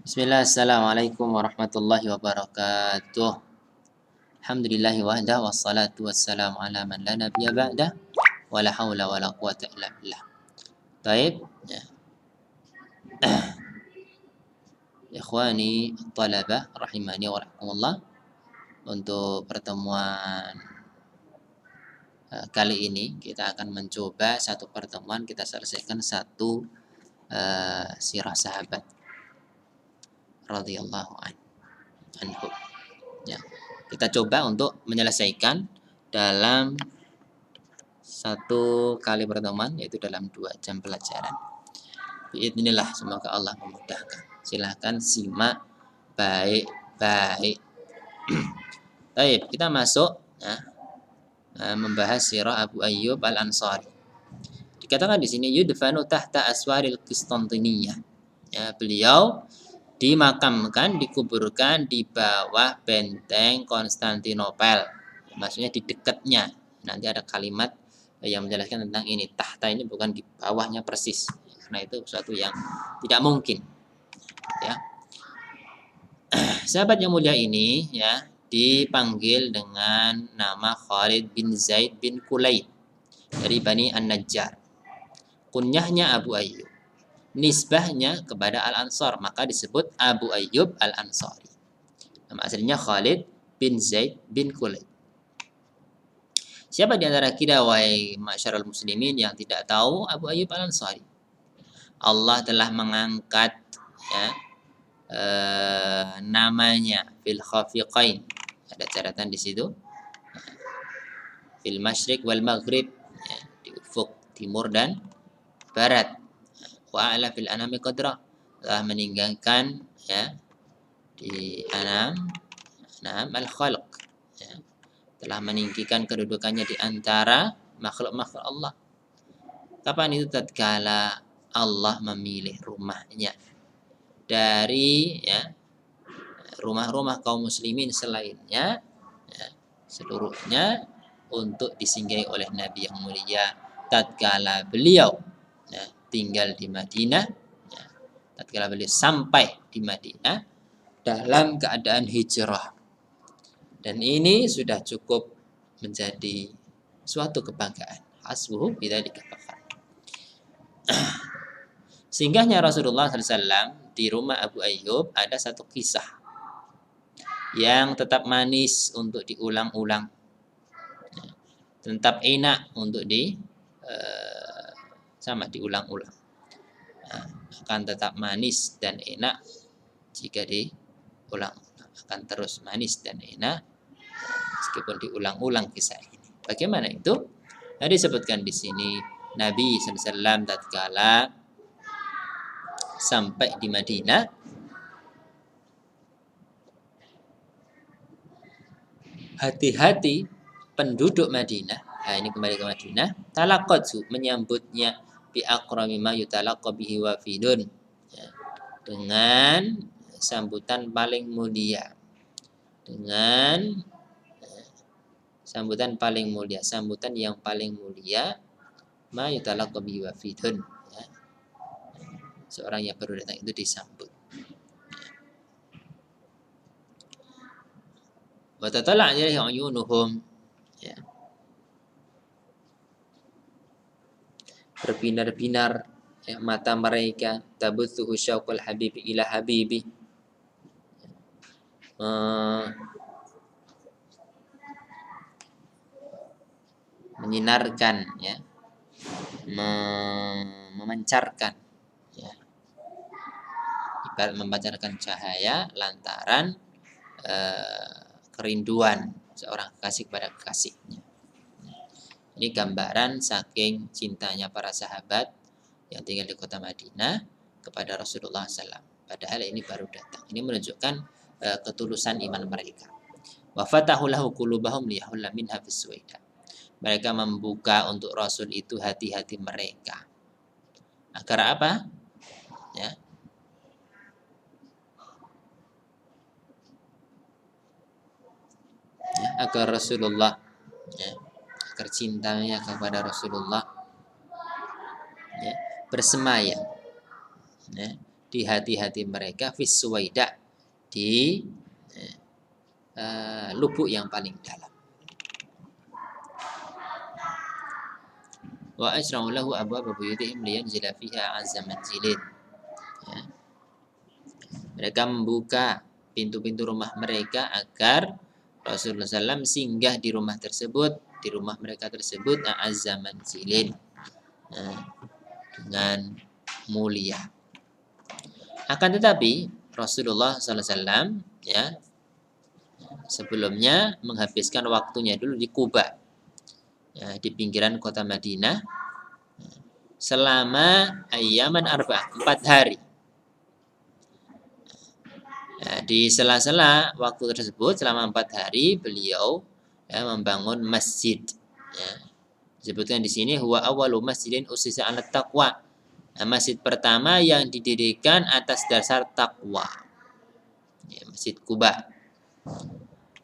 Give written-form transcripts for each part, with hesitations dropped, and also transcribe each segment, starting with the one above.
Bismillah, assalamualaikum warahmatullahi wabarakatuh. Alhamdulillahi wahda wassalatu wassalamu ala man la nabiyya ba'da wa la hawla wa la quwata illa billah. Baik, ya. Ikhwani talabah rahimani wa rahimakumullah. Untuk pertemuan kali ini kita akan mencoba satu pertemuan kita selesaikan satu sirah sahabat radhiyallahu anhu. Ya. Kita coba untuk menyelesaikan dalam satu kali pertemuan, yaitu dalam 2 jam pelajaran. Biidznillah, semoga Allah memudahkan. Silahkan simak baik-baik. Baik, kita masuk ya, membahas sirah Abu Ayyub Al-Ansari. Dikatakan di sini yudfanu tahta aswaril Qistantiniyah. Ya, beliau dimakamkan, dikuburkan di bawah benteng Konstantinopel. Maksudnya di dekatnya. Nanti ada kalimat yang menjelaskan tentang ini. Tahta ini bukan di bawahnya persis. Karena itu sesuatu yang tidak mungkin. Ya. Sahabat yang mulia ini ya dipanggil dengan nama Khalid bin Zaid bin Kulaid dari Bani An-Najjar. Kunyahnya Abu Ayyub. Nisbahnya kepada Al-Ansar, maka disebut Abu Ayyub Al-Ansari. Nama aslinya Khalid bin Zaid bin Kulaid. Siapa di antara kita wahai masyarul muslimin yang tidak tahu Abu Ayyub Al-Ansari? Allah telah mengangkat ya, namanya fil khafiqain. Ada catatan di situ. Fil masyriq wal maghrib, ya, di ufuk timur dan barat. Wa ala fil anami qadra, telah meninggalkan ya di anam al-khalq, ya, telah meninggikan kedudukannya di antara makhluk-makhluk Allah. Kapan itu? Tatkala Allah memilih rumahnya dari ya rumah-rumah kaum muslimin selainnya, ya, seluruhnya untuk disinggahi oleh Nabi yang mulia tatkala beliau ya, tinggal di Madinah, ya, tatkala beliau sampai di Madinah dalam keadaan hijrah. Dan ini sudah cukup menjadi suatu kebanggaan. Hasbuhu bidzalika kafar. Singgahnya Rasulullah SAW di rumah Abu Ayyub ada satu kisah yang tetap manis untuk diulang-ulang, tetap enak untuk diulang-ulang. Akan tetap manis dan enak jika diulang, akan terus manis dan enak meskipun diulang-ulang kisah ini. Bagaimana itu? Nah, disebutkan di sini Nabi SAW tatkala sampai di Madinah, hati-hati penduduk Madinah, nah ini kembali ke Madinah, talaqatu menyambutnya bi akrami ma yutalaqqa bihi wafidun, ya, dengan sambutan paling mulia, dengan sambutan paling mulia, sambutan yang paling mulia, ma yutalaqqa bihi wafidun, ya, seorang yang baru datang itu disambut. Wa tatala' ilaihi uyunuhum, ya, berbinar-binar ya, mata mereka, tabuthu syauqul habibi ila habibi, menyinarkan ya, memancarkan ya, ibarat memancarkan cahaya lantaran kerinduan seorang kekasih kepada kekasihnya. Ini gambaran saking cintanya para sahabat yang tinggal di kota Madinah kepada Rasulullah SAW. Padahal ini baru datang. Ini menunjukkan ketulusan iman mereka. Wa fatahu lahu qulubahum liyahulla minha fis-suwaida. Mereka membuka untuk Rasul itu hati-hati mereka. Agar apa? Ya. Ya, agar Rasulullah, ya, agar cintanya kepada Rasulullah ya, bersemayam ya, di hati-hati mereka fis suwaida, di lubuk yang paling dalam. Wa asra'u lahu abwaaba buyutihim liyanzila fiha azza manzilin. Ya. Mereka membuka pintu-pintu rumah mereka agar Rasulullah SAW singgah di rumah tersebut, di rumah mereka tersebut azza manzilin, dengan mulia. Akan tetapi Rasulullah SAW ya sebelumnya menghabiskan waktunya dulu di Quba, ya, di pinggiran kota Madinah selama ayyaman arba'ah, 4 hari. Ya, di sela-sela waktu tersebut selama 4 hari beliau ya, membangun masjid. Ya. Disebutkan di sini huwa awwalu masjidin usisa 'ala taqwa. Nah, masjid pertama yang didirikan atas dasar takwa. Ya, Masjid Quba.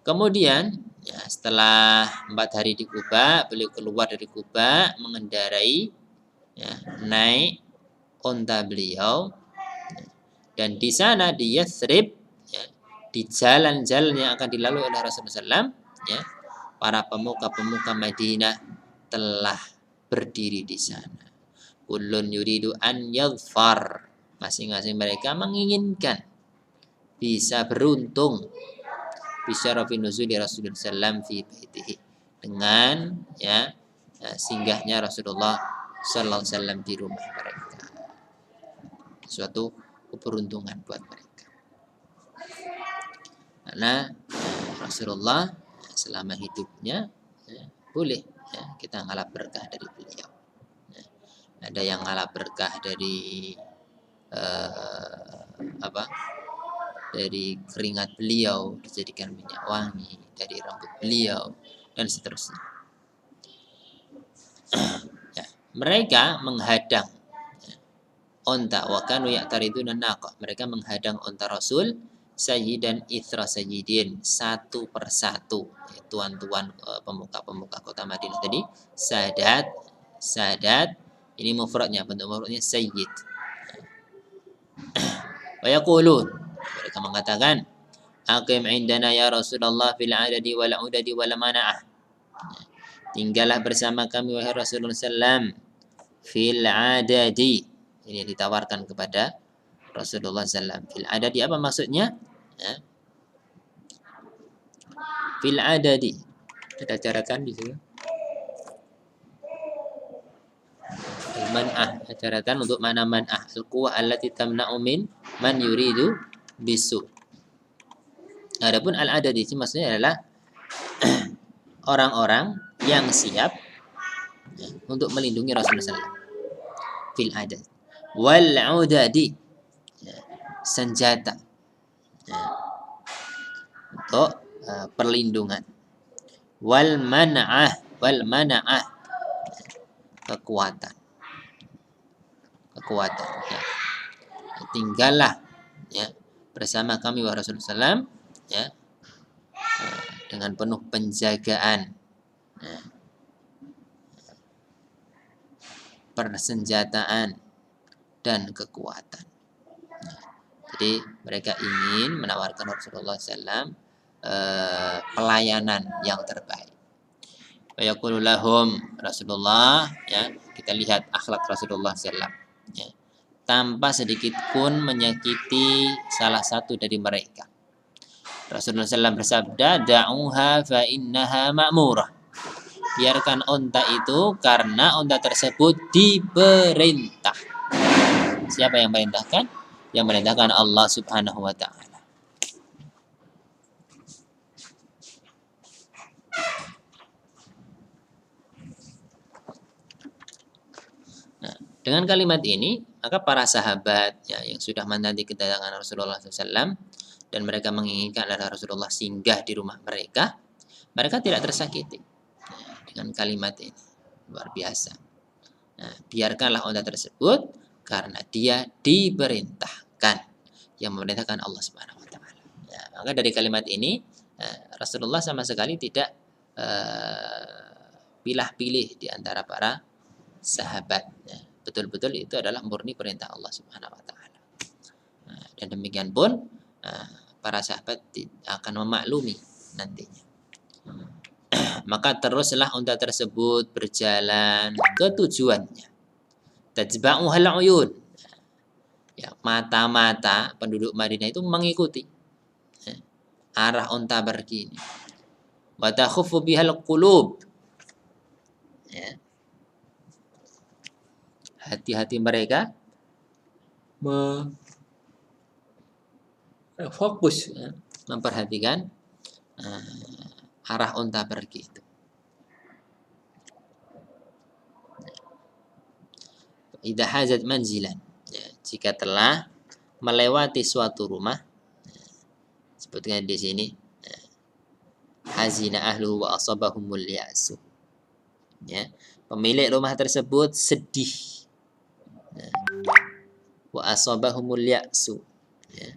Kemudian ya, setelah 4 hari di Quba, beliau keluar dari Quba mengendarai ya, naik unta beliau, dan di sana di Yathrib ya, di jalan-jalan yang akan dilalui oleh Rasulullah SAW ya, para pemuka-pemuka Madinah telah berdiri di sana. Kullun yuridu an yadhfar, masing-masing mereka menginginkan bisa beruntung bisyarafi nuzuli Rasulullah SAW fi baitihi, dengan ya singgahnya Rasulullah sallallahu alaihi wasallam di rumah mereka. Suatu keberuntungan buat mereka. Karena Rasulullah selama hidupnya ya, boleh ya, kita ngalap berkah dari beliau. Ya, ada yang ngalap berkah dari dari keringat beliau dijadikan minyak wangi, dari rambut beliau, dan seterusnya. Ya, mereka menghadang onta, wa kanu ya'tariduna naqah. Mereka menghadang onta Rasul sayyidan ithra sayyidin, satu persatu, ya, tuan-tuan pemuka-pemuka kota Madinah tadi, sadat ini mufradnya, bentuk mufradnya sayyid. Wa yaqulun, mereka mengatakan, aqim indana ya Rasulullah fil adadi wal udadi wal mana'ah. Tinggallah bersama kami wahai Rasulullah SAW fil adadi. Ini ditawarkan kepada Rasulullah SAW. Fil adadi apa maksudnya? Ya. Fil adadi. Kita carakan di sini. Man'ah, carakan untuk mana man'ah. Al-quwwah allati tamna'u min man yuridu bisu. Adapun al-adadi itu maksudnya adalah orang-orang yang siap ya, untuk melindungi Rasulullah SAW. Fil adad. Wal udadi, ya, senjata ya, untuk perlindungan. Wal mana'ah, kekuatan ya. Tinggallah ya bersama kami wahai Rasulullah SAW ya, dengan penuh penjagaan ya, persenjataan dan kekuatan. Jadi mereka ingin menawarkan Rasulullah SAW pelayanan yang terbaik. Wa yaqulu lahum, Rasulullah ya, kita lihat akhlak Rasulullah SAW ya, tanpa sedikit pun menyakiti salah satu dari mereka. Rasulullah SAW bersabda, da'uha fa innaha ma'murah. Biarkan unta itu karena unta tersebut diperintah. Siapa yang merintahkan? Yang merintahkan Allah Subhanahu wa ta'ala. Nah, dengan kalimat ini, maka para sahabat ya, yang sudah menanti kedatangan Rasulullah SAW dan mereka menginginkan agar Rasulullah singgah di rumah mereka, mereka tidak tersakiti ya, dengan kalimat ini. Luar biasa. Nah, biarkanlah unta tersebut karena dia diperintahkan, yang memerintahkan Allah Subhanahu wa taala. Ya, maka dari kalimat ini Rasulullah sama sekali tidak pilih-pilih di antara para sahabat. Ya, betul-betul itu adalah murni perintah Allah Subhanahu wa taala. Dan demikian pun para sahabat akan memaklumi nantinya. Maka teruslah unta tersebut berjalan ke tujuannya. Tajba'uhal uyun. Ya, mata-mata penduduk Madinah itu mengikuti arah unta pergi ini. Wa takhuffu bihal qulub. Ya. Hati-hati mereka fokus memperhatikan arah unta pergi itu. Idza hazat manzilan. Ya, jika telah melewati suatu rumah, sebutkan di sini, hazina ahluhu wa asabahumul ya'su. Ya, pemilik rumah tersebut sedih. Wa asabahumul ya'su. Ya.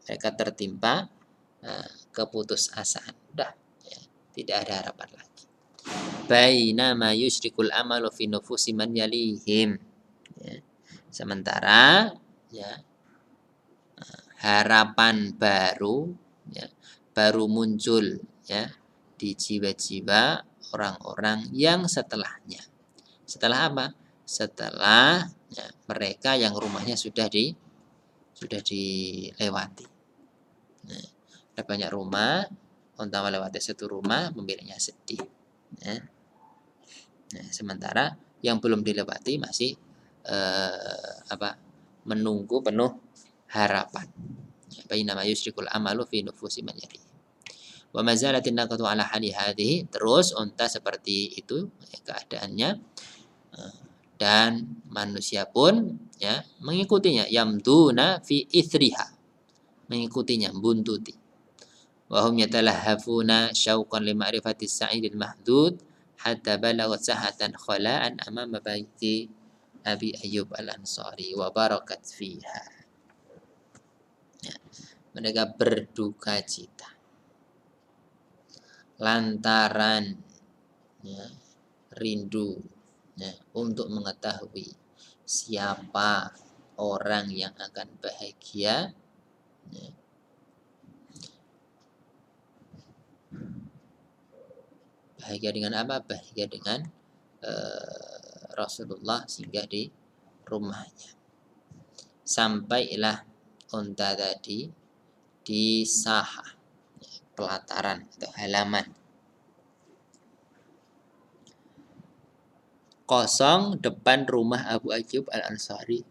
Mereka tertimpa keputusasaan. Udah, ya, tidak ada harapan lagi. Bainama yusyrikul amalu fi nufusi man yalihim. Ya. Sementara ya, harapan baru ya, baru muncul ya di jiwa-jiwa orang-orang yang setelahnya. Setelah apa? Setelah ya, mereka yang rumahnya sudah dilewati. Nah, ada banyak rumah, unta melewati satu rumah, pemiliknya sedih. Nah, sementara yang belum dilewati masih menunggu penuh harapan. Bainama yusyrikul amalu fi nufusi man yali. Wa mazalatin naqatu ala hali hadhihi, terus unta seperti itu keadaannya, dan manusia pun ya mengikutinya, yamduna fi ithriha, mengikutinya, buntuti. Wa hum yatalahhafuna syauqan li ma'rifati sa'idil mahdud hatta balagat sahatan khala'an amama baiti Abi Ayyub Al-Ansari wa barakat fiha. Ya, mereka berduka cita lantaran ya, rindu ya, untuk mengetahui siapa orang yang akan bahagia ya. Bahagia dengan apa? Bahagia dengan Rasulullah singgah di rumahnya. Sampailah unta tadi di saha, pelataran atau halaman kosong depan rumah Abu Ayyub Al-Ansari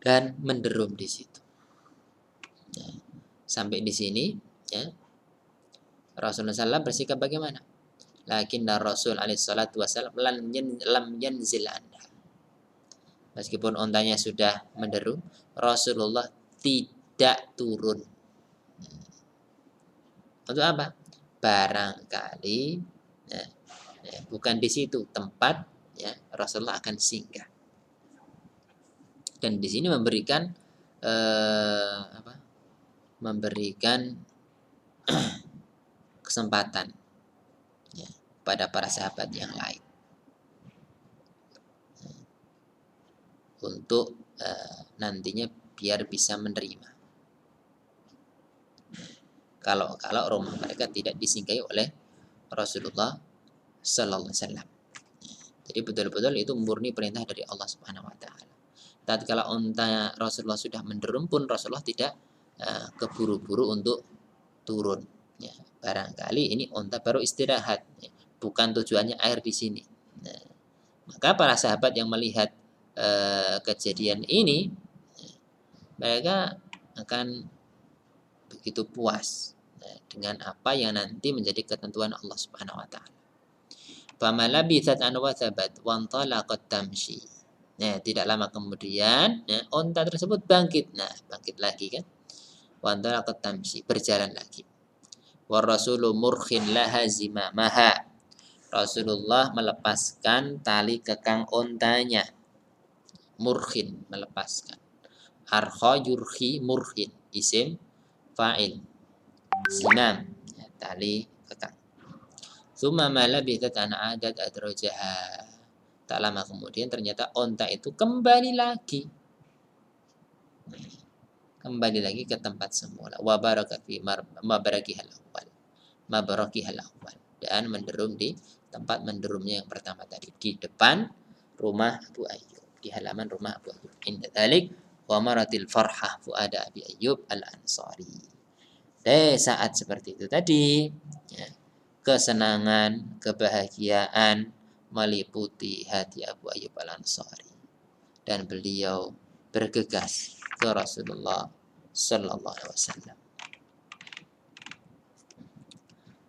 dan menderum di situ. Ya. Sampai di sini ya, Rasulullah SAW bersikap bagaimana? Lakinna Rasul alaihi salatu wasallam lam yanzil anha. Meskipun ontanya sudah menderu, Rasulullah tidak turun. Untuk apa? Barangkali bukan di situ tempat ya Rasulullah akan singgah. Dan di sini memberikan kesempatan ya, pada para sahabat yang lain untuk nantinya biar bisa menerima kalau rumah mereka tidak disinggahi oleh Rasulullah Sallallahu Alaihi Wasallam. Jadi betul-betul itu murni perintah dari Allah Subhanahu Wa Taala. Tatkala unta Rasulullah sudah menderum pun Rasulullah tidak keburu-buru untuk turun. Ya, barangkali ini unta baru istirahat, ya, bukan tujuannya air di sini. Nah, maka para sahabat yang melihat kejadian ini, ya, mereka akan begitu puas ya, dengan apa yang nanti menjadi ketentuan Allah Subhanahu Wa Taala. Famalabithat an wathabat wa antalaqat tamshi. Nah, tidak lama kemudian, ya, unta tersebut bangkit. Nah, bangkit lagi kan? Wa antalaqat tamshi, berjalan lagi. Wa rasulu murkhin laha zimamaha. Rasulullah melepaskan tali kekang untanya. Murkhin, melepaskan. Arkha yurkhi murkhin, isim fa'il. Zimam, ya, tali kekang. Tsumma ma labithat an adat adrajaha. Tak lama kemudian ternyata onta itu kembali lagi. Kembali lagi ke tempat semula. Wa baraka fi mabarakihal awal. Mabarakihal awal. Dan menderum di tempat menderumnya yang pertama tadi. Di depan rumah Abu Ayyub. Di halaman rumah Abu Ayyub. Inda dhalik wa maratil farhah fuada Abi Ayyub al-Ansari. Saat seperti itu tadi, ya, kesenangan, kebahagiaan meliputi hati Abu Ayyub al-Ansari. Dan beliau bergegas ke Rasulullah sallallahu alaihi wasallam.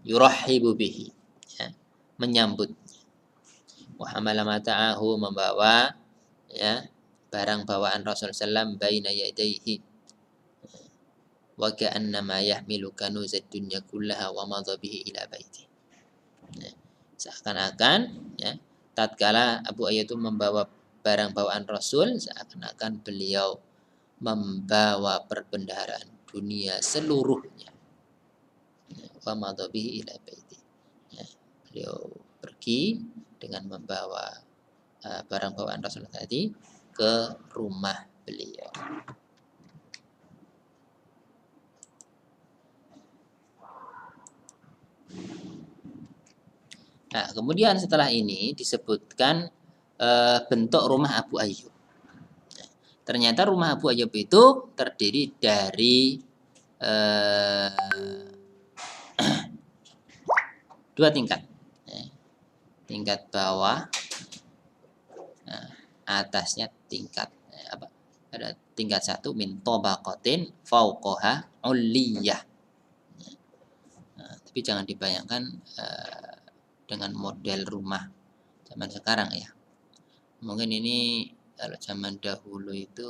Yurahibu bihi, ya, menyambutnya. Wa hamala mata'ahu, membawa, ya, barang bawaan Rasulullah sallam baina yadayhi. Wa ka'annama yahmilu kanuzad dunya kullaha wa madha bihi ila baiti. Ya, seakan-akan, ya, tatkala Abu Ayyub itu membawa barang bawaan Rasul, seakan-akan beliau membawa perbendaharaan dunia seluruhnya. Wa madha bihi ila baiti. Ya, beliau pergi dengan membawa barang bawaan Rasul tadi ke rumah beliau. Nah, kemudian setelah ini disebutkan bentuk rumah Abu Ayyub. Ternyata rumah Abu Ayyub itu terdiri dari dua tingkat. Tingkat bawah, nah, atasnya tingkat ada tingkat satu min tabaqatin fauqaha ulliyah. Nah, tapi jangan dibayangkan dengan model rumah zaman sekarang ya. Mungkin ini kalau zaman dahulu itu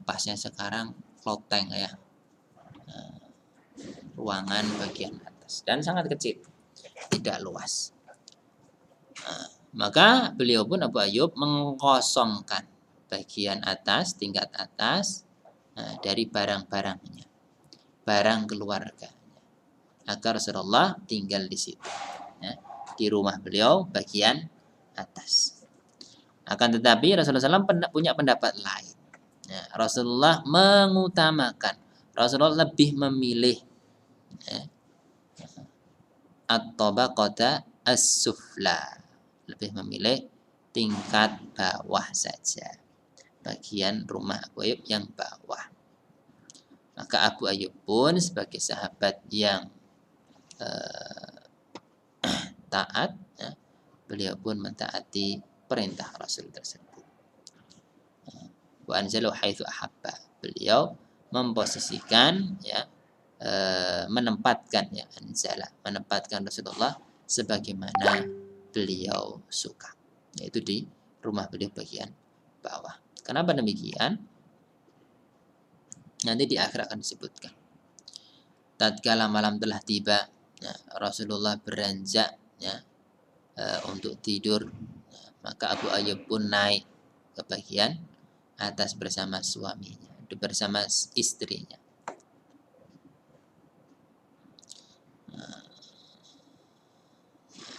pasnya sekarang loteng ya. Ruangan bagian atas dan sangat kecil, tidak luas. Maka beliau pun Abu Ayyub mengkosongkan bagian atas, tingkat atas dari barang-barangnya, barang keluarganya, agar Rasulullah tinggal di situ, ya, di rumah beliau bagian atas. Akan tetapi Rasulullah SAW punya pendapat lain. Ya, Rasulullah mengutamakan, Rasulullah lebih memilih, ya, at-tabaqata as-sufla, lebih memilih tingkat bawah saja, bagian rumah Abu Ayyub yang bawah. Maka Abu Ayyub pun sebagai sahabat yang taat, ya, beliau pun mentaati perintah Rasul tersebut. Wa anzalu haitsu ahabba, beliau memposisikan, ya, menempatkan, ya, anzala, menempatkan Rasulullah sebagaimana beliau suka, yaitu di rumah beliau bagian bawah. Kenapa demikian? Nanti di akhir akan disebutkan. Tatkala malam telah tiba, ya, Rasulullah beranjak, ya, untuk tidur, ya, maka Abu Ayyub pun naik ke bagian atas bersama suaminya, bersama istrinya.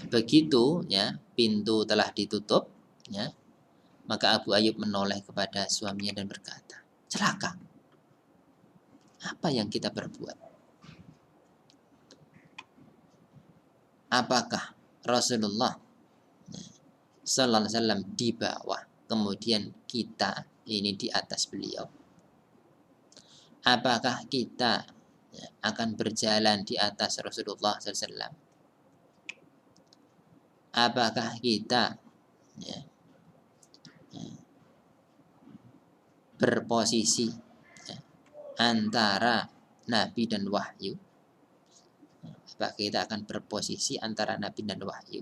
Begitu, ya, pintu telah ditutup, ya, maka Abu Ayyub menoleh kepada suaminya dan berkata, celaka, apa yang kita perbuat? Apakah Rasulullah sallallahu alaihi wasallam di bawah, kemudian kita ini di atas beliau? Apakah kita, ya, akan berjalan di atas Rasulullah sallallahu alaihi wasallam? Apakah kita, ya, berposisi, ya, antara Nabi dan wahyu? Apakah kita akan berposisi antara Nabi dan wahyu?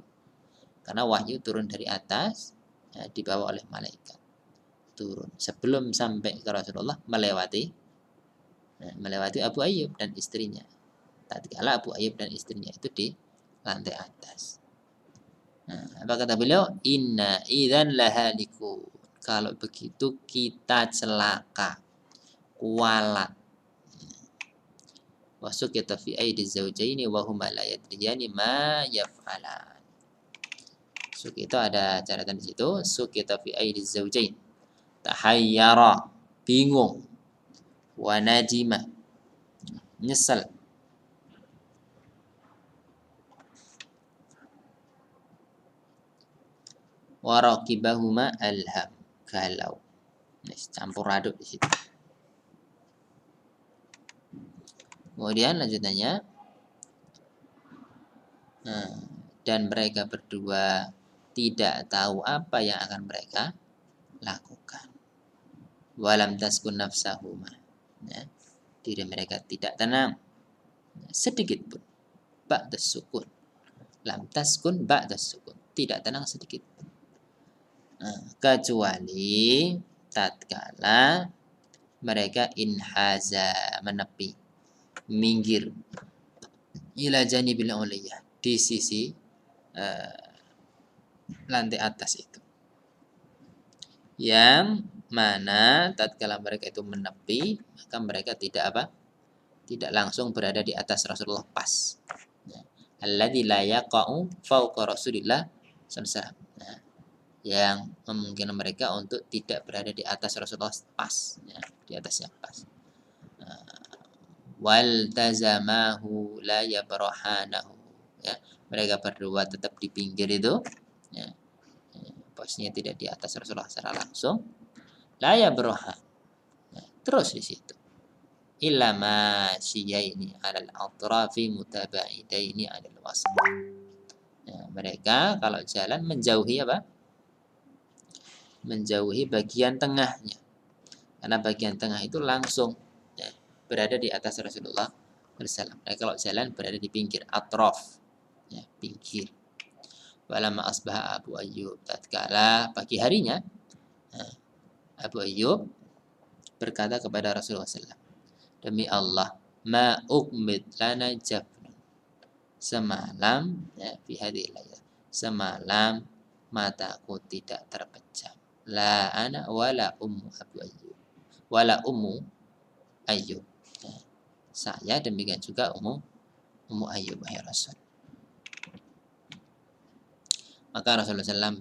Karena wahyu turun dari atas, ya, dibawa oleh malaikat, turun sebelum sampai ke Rasulullah, melewati Abu Ayyub dan istrinya. Tatkala Abu Ayyub dan istrinya itu di lantai atas. Nah, apa kata beliau? Inna idzan lahaliku. Kalau begitu kita celaka, kualat. Wasukita fi aidi zaujaini wa huma la yadriyani ma yaf'alan. Sukita ada catatan di situ. Sukita fi aidi zaujain. Tahayyara, bingung. Wa najima, nyesal. Wa raqibahuma alham, galau. Campur aduk di situ. Kemudian lanjutannya, dan mereka berdua tidak tahu apa yang akan mereka lakukan. Walam taskun nafsahuma, ya, diri mereka tidak tenang sedikit pun. Ba'das sukun, lam taskun ba'das sukun, tidak tenang sedikit pun. Kecuali tatkala mereka inhaza, menepi, minggir, ila janibil uliyah, di sisi lantai atas itu, yang mana tatkala mereka itu menepi, maka mereka tidak apa? Tidak langsung berada di atas Rasulullah pas. Alladzi la yaqa'u fawqa Rasulillah sallallahu alaihi wasallam. Yang memungkinkan mereka untuk tidak berada di atas Rasulullah pas, ya, di atasnya pas. Wal tazamahu la yabrahanahu, ya, mereka berdua tetap di pinggir itu, ya, posnya tidak di atas Rasulullah secara langsung. La yabrahan, ya, terus di situ. Illa masyiyaini alal atrafi mutaba'idaini alal wasat. Ya, mereka kalau jalan menjauhi apa? Menjauhi bagian tengahnya, karena bagian tengah itu langsung, ya, berada di atas Rasulullah SAW. Mereka kalau jalan berada di pinggir, atraf, ya, pinggir. Walamma asbaha Abu Ayyub, tatkala pagi harinya, Abu Ayyub berkata kepada Rasulullah SAW, demi Allah, ma ukmid lana jafnun, semalam, ya, fi hadhihi layla, semalam mataku tidak terpejam. La ana wala ummu Abu Ayyub, wala ummu Ayyub, ya, saya demikian juga ummu Ayyub, ya Rasul. Maka Rasulullah SAW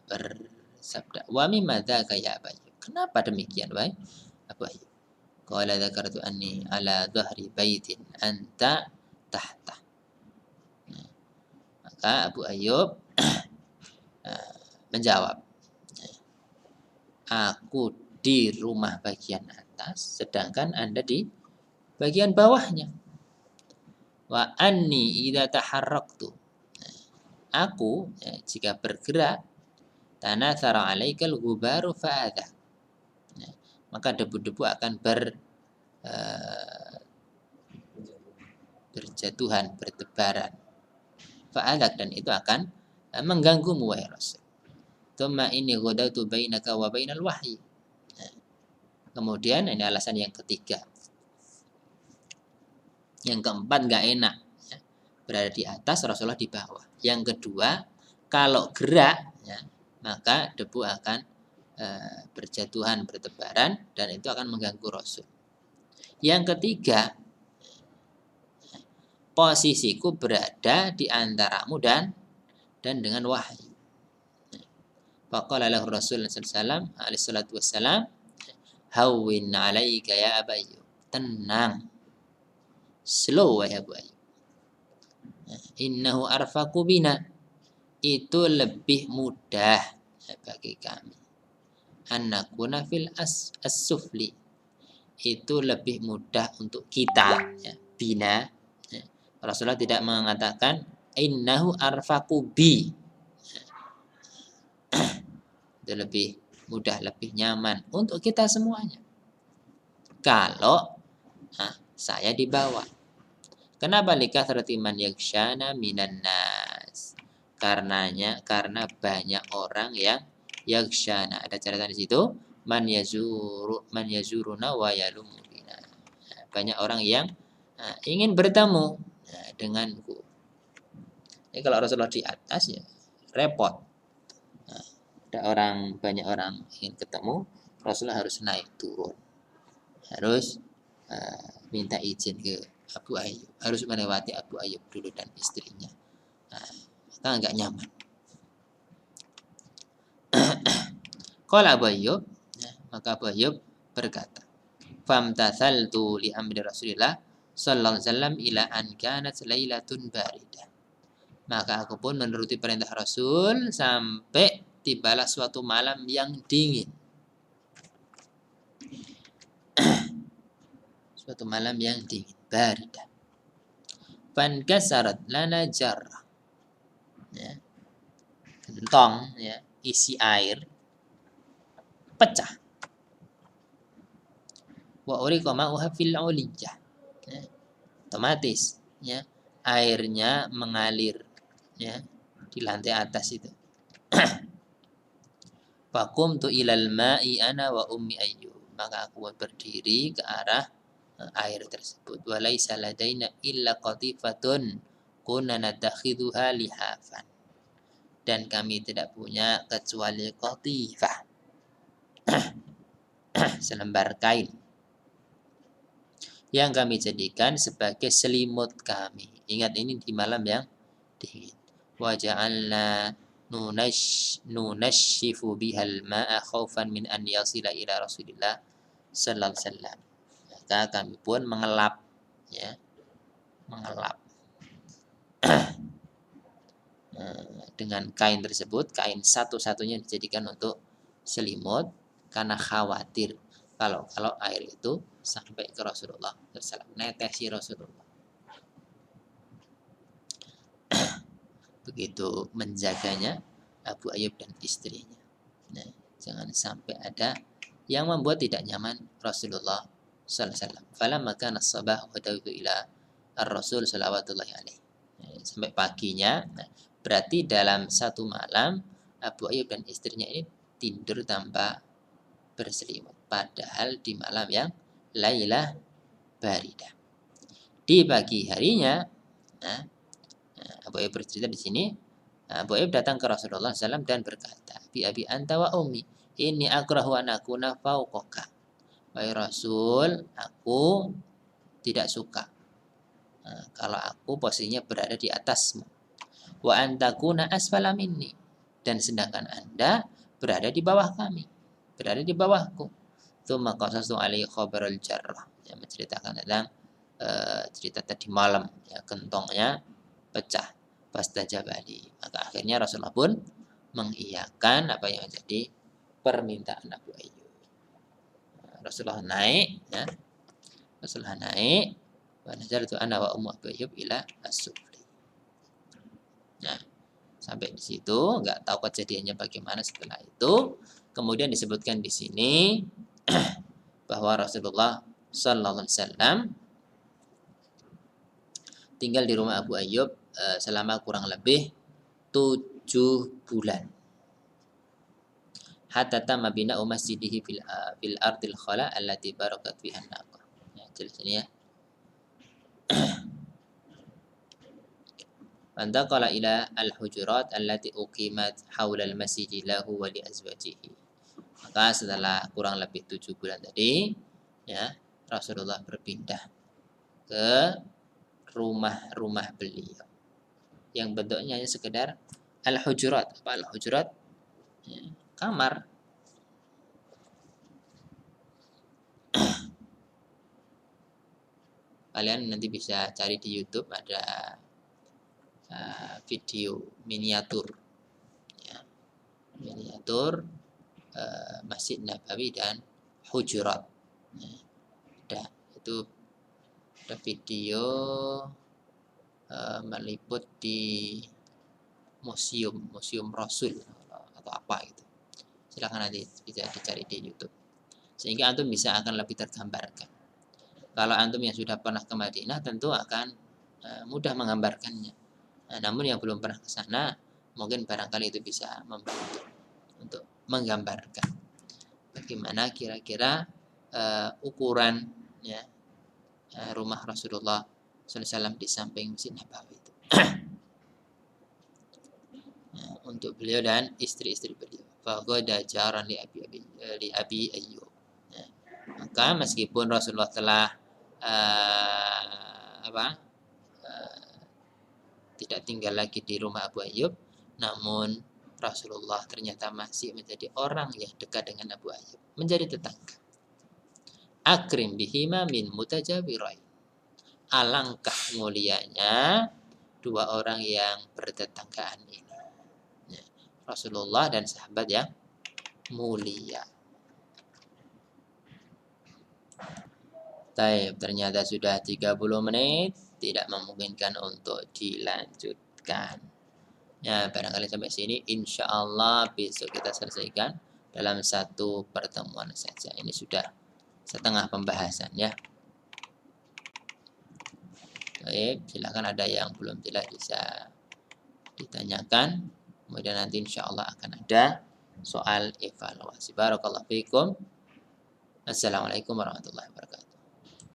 bersabda, wa mimma dzaka ya Abu Ayyub, kenapa demikian wahai Abu Ayyub? Qala dzakartu anni ala dhahri baitin anta tahta. Maka Abu Ayyub menjawab, aku di rumah bagian atas, sedangkan Anda di bagian bawahnya. Wa anni idza taharraktu, aku, ya, jika bergerak, tanathara alaikal ghubaru fa'adha, ya, maka debu-debu akan berjatuhan, bertebaran. Fa'adhak, dan itu akan mengganggumu wahai Rasul. Tsumma inni ghadatu bainaka wa bainal wahyi. Kemudian ini alasan yang ketiga. Yang keempat, nggak enak, ya, berada di atas, Rasulullah di bawah. Yang kedua, kalau gerak, ya, maka debu akan berjatuhan, bertebaran, dan itu akan mengganggu Rasul. Yang ketiga, posisiku berada di antaramu dan dengan wahyu. Faqala lahu Rasul sallallahu alaihi wasallam, hawwin 'alaika ya Aba Ayyub, tenang, slow ya Abu Ayyub. Innahu arfaqu bina, itu lebih mudah, ya, bagi kami. Annakuna fil as-sufli, itu lebih mudah untuk kita, ya, bina, ya. Rasulullah tidak mengatakan innahu arfaqu bi, itu lebih mudah, lebih nyaman untuk kita semuanya kalau saya di bawah. Kenapa likathrati man yakshana minan nas? Karena banyak orang yang yakshana. Ada catatan di situ, man yazuruna wa yalumuna. Banyak orang yang ingin bertemu denganku. Jadi kalau Rasulullah di atas, ya repot. Banyak orang ingin ketemu, Rasulullah harus naik turun, harus minta izin ke Abu Ayyub, harus melewati Abu Ayyub dulu dan istrinya. Maka nggak nyaman. Qala Abu Ayyub, ya, maka Abu Ayyub berkata, famtathaltu li amri Rasulillah sallallahu alaihi wasallam ila an kanat lailatun baridah. Maka aku pun menuruti perintah Rasul sampai tibalah suatu malam yang dingin. Suatu malam yang dingin, baridah. Fankasarat lana jarrah. Ya. Gentong, ya, isi air pecah. Wa uriqa ma'uha fil uliyah. Ya. Otomatis, ya, airnya mengalir, ya, di lantai atas itu. Faqumtu ilal ma'i ana wa ummi Ayyub. Maka aku berdiri ke arah air tersebut. Walaisa ladaina illa qatifatun kunna natakhidhuha lihafan. Dan kami tidak punya kecuali qatifah. Selembar kain yang kami jadikan sebagai selimut kami. Ingat, ini di malam yang dingin. Wa ja'alna nunashifu bihal ma'a khaufan min an yasila ila Rasulillah sallallahu alaihi wasallam. Maka kami pun mengelap, ya, mengelap dengan kain tersebut, kain satu-satunya dijadikan untuk selimut karena khawatir kalau air itu sampai ke Rasulullah SAW, netesi Rasulullah. Begitu menjaganya Abu Ayyub dan istrinya. Nah, jangan sampai ada yang membuat tidak nyaman Rasulullah sallallahu alaihi wasallam. Falamma kana as-sabah wa dawtu ila ar-rasul sallallahu alaihi. Sampai paginya, nah, berarti dalam satu malam Abu Ayyub dan istrinya ini tidur tanpa berselimut. Padahal di malam yang lailah baridah. Di pagi harinya, nah, Abu Ayyub bercerita di sini, Abu Ayyub datang ke Rasulullah SAW dan berkata, bi abi anta wa ummi, inni akrahu an akuna fauqaka. Wahai Rasul, aku tidak suka kalau aku posisinya berada di atasmu. Wa antakuna asfala minni, dan sedangkan Anda berada di bawah kami, berada di bawahku. Tsumma qasastu alaihi khabarul jarrah, yang menceritakan tentang cerita tadi malam, ya, gentongnya pecah pas tajabali. Maka akhirnya Rasulullah pun mengiyakan apa yang jadi permintaan Abu Ayyub. Rasulullah naik, ya, Rasulullah naik, wa nazaltu ana wa ummu Abu Ayyub ila as-sufli. Nah, sampai di situ, nggak tahu kejadiannya bagaimana setelah itu. Kemudian disebutkan di sini bahwa Rasulullah Sallallahu Alaihi Wasallam tinggal di rumah Abu Ayyub selama kurang lebih 7 bulan. Hatta tamma bina'u masjidihi fil ardil khala allati barakat fiha an-naqa. Ya, jelas ini, ya. Fantaqala ila al-hujurat allati uqimat haula al-masjid lahu wa li azwajihi. Maka setelah kurang lebih 7 bulan tadi, ya, Rasulullah berpindah ke rumah-rumah beliau yang bentuknya hanya sekedar al-hujurat. Apa al-hujurat? Ya, kamar. Kalian nanti bisa cari di YouTube, ada video miniatur, ya, miniatur Masjid Nabawi dan Hujurat. Ya, itu ada video meliput di museum Rasul atau apa itu. Silakan nanti bisa dicari di YouTube, sehingga antum bisa akan lebih tergambarkan. Kalau antum yang sudah pernah ke Madinah tentu akan mudah menggambarkannya. Namun yang belum pernah ke sana, mungkin barangkali itu bisa membantu untuk menggambarkan bagaimana kira-kira ukuran, ya, rumah Rasulullah SAW di samping Masjid Nabawi itu. Untuk beliau dan istri-istri beliau. Faqada jaran li Abi Ayyub. Ya. Maka meskipun Rasulullah telah tidak tinggal lagi di rumah Abu Ayyub, namun Rasulullah ternyata masih menjadi orang yang dekat dengan Abu Ayyub, menjadi tetangga. Akrim bihima min mutajawirain. Alangkah mulianya dua orang yang bertetanggaan ini. Ya, Rasulullah dan sahabat yang mulia. Taib, ternyata sudah 30 menit, tidak memungkinkan untuk dilanjutkan. Ya, barangkali sampai sini, insya Allah besok kita selesaikan dalam satu pertemuan saja. Ini sudah setengah pembahasan ya. Baik, silakan ada yang belum jelas bisa ditanyakan. Kemudian nanti insya Allah akan ada soal evaluasi. Barakallahu fiikum. Assalamualaikum warahmatullahi wabarakatuh.